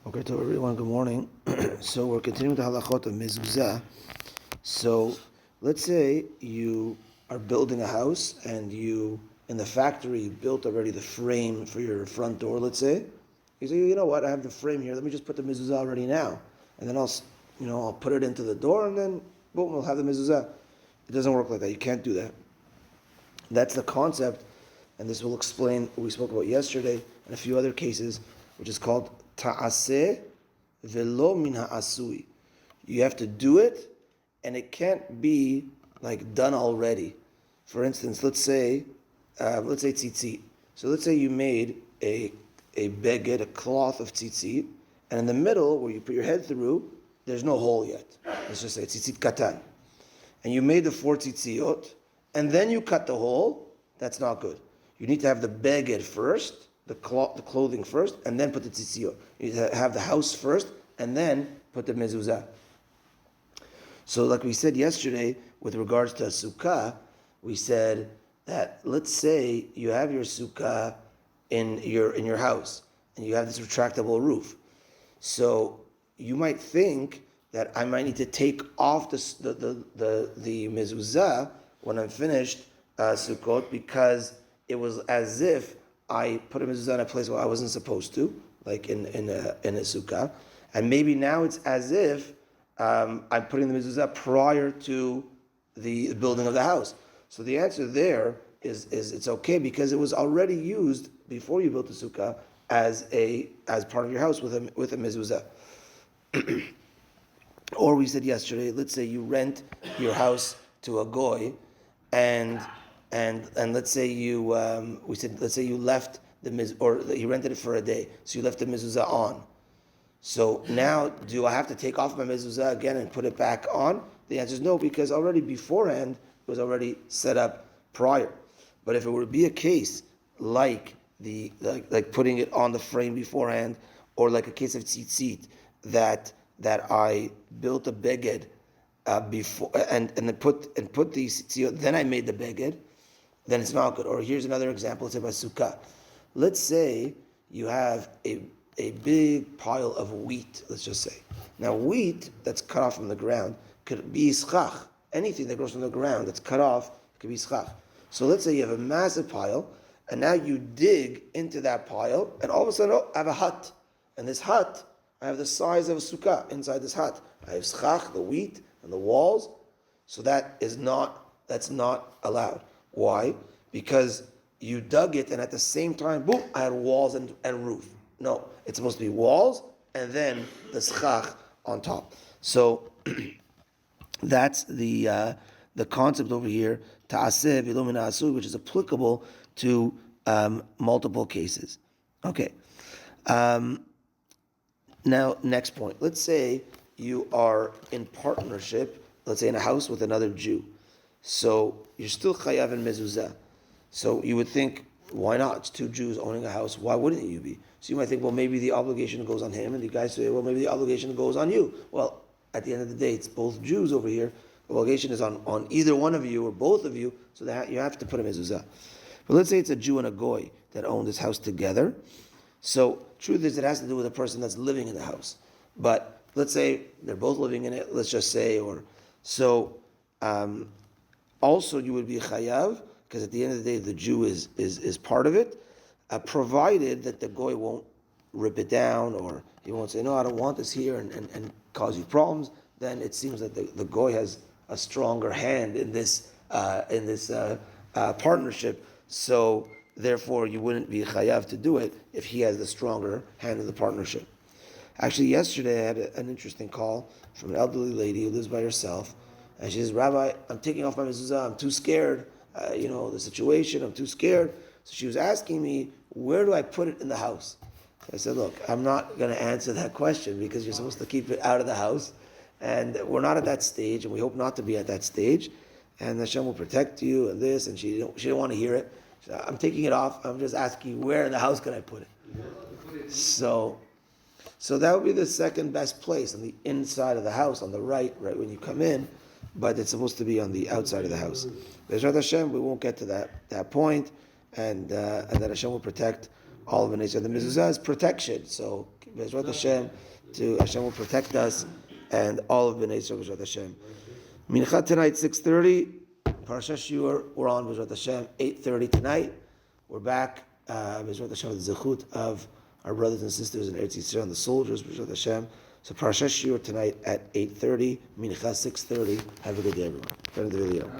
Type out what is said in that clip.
Okay, to everyone, good morning. So we're continuing the Halachot of Mezuza. So let's say you are building a house and you, in the factory, you built already the frame for your front door, let's say. You say, you know what, I have the frame here, let me just put the Mezuzah already now. And then I'll put it into the door and then, boom, we'll have the Mezuzah. It doesn't work like that. You can't do that. That's the concept, and this will explain what we spoke about yesterday and a few other cases, which is called ta'aseh velo min ha'asui. You have to do it, and it can't be like done already. For instance, let's say tzitzit. So let's say you made a beged, a cloth of tzitzit, and in the middle where you put your head through, there's no hole yet. Let's just say tzitzit katan, and you made the 4 tzitziot, and then you cut the hole. That's not good. You need to have the beged first, the clothing first, and then put the tzitziot. You need to have the house first, and then put the mezuzah. So, like we said yesterday, with regards to a sukkah, we said that let's say you have your sukkah in your house, and you have this retractable roof. So you might think that I might need to take off the mezuzah when I'm finished Sukkot, because it was as if I put a mezuzah in a place where I wasn't supposed to, like in a sukkah, and maybe now it's as if I'm putting the mezuzah prior to the building of the house. So the answer there is it's okay, because it was already used before you built the sukkah as part of your house with a mezuzah. Or we said yesterday, let's say you rent your house to a goy, and let's say let's say you left or you rented it for a day, so you left the mezuzah on. So now, do I have to take off my mezuzah again and put it back on? The answer is no, because already beforehand it was already set up prior. But if it were to be a case like putting it on the frame beforehand, or like a case of tzitzit that I built a beged before and then put the tzitzit, then I made the beged, then it's not good. Or here's another example. Let's say by sukkah. Let's say you have a big pile of wheat. Let's just say now wheat that's cut off from the ground could be schach. Anything that grows from the ground that's cut off could be schach. So let's say you have a massive pile, and now you dig into that pile, and all of a sudden, I have a hut, and this hut, I have the size of a sukkah inside this hut. I have schach, the wheat, and the walls. So that's not allowed. Why? Because you dug it, and at the same time, boom, I had walls and roof. No, it's supposed to be walls and then the schach on top. So that's the concept over here, ta'aseh v'lo min ha'asui, which is applicable to multiple cases. Okay. Now, next point. Let's say you are in partnership, let's say in a house with another Jew. So you're still chayav in mezuzah. So you would think, why not? It's 2 Jews owning a house. Why wouldn't you be? So you might think, well, maybe the obligation goes on him, and the guys say, well, maybe the obligation goes on you. Well, at the end of the day, it's both Jews over here. The obligation is on either one of you or both of you, so that you have to put a mezuzah. But let's say it's a Jew and a goy that own this house together. So truth is, it has to do with a person that's living in the house. But let's say they're both living in it. Let's just say, also you would be chayav, because at the end of the day, the Jew is part of it, provided that the goy won't rip it down, or he won't say, no, I don't want this here, and cause you problems. Then it seems that the goy has a stronger hand in this partnership. So therefore, you wouldn't be chayav to do it if he has the stronger hand in the partnership. Actually, yesterday I had an interesting call from an elderly lady who lives by herself, and she says, Rabbi, I'm taking off my mezuzah. I'm too scared. The situation. I'm too scared. So she was asking me, where do I put it in the house? So I said, look, I'm not going to answer that question, because you're supposed to keep it out of the house, and we're not at that stage, and we hope not to be at that stage. And Hashem will protect you, and this, and she didn't want to hear it. So I'm taking it off. I'm just asking you, where in the house can I put it? So that would be the second best place, on the inside of the house, on the right when you come in, but it's supposed to be on the outside of the house. B'ezrat Hashem, we won't get to that point, and that Hashem will protect all of the nation. The mezuzah is protection, so Bezrat Hashem, to Hashem will protect us and all of Bnei Yisrael, Bezrat Hashem. Mincha tonight, 6:30. Parashat Shiur, we're on Bezrat Hashem, 8:30 tonight. We're back, Bezrat Hashem, with the zechut of our brothers and sisters in Eretz Yisrael and the soldiers, Bezrat Hashem. So Parashat Shiur tonight at 8:30, Mincha 6:30. Have a good day, everyone. Turn to the video.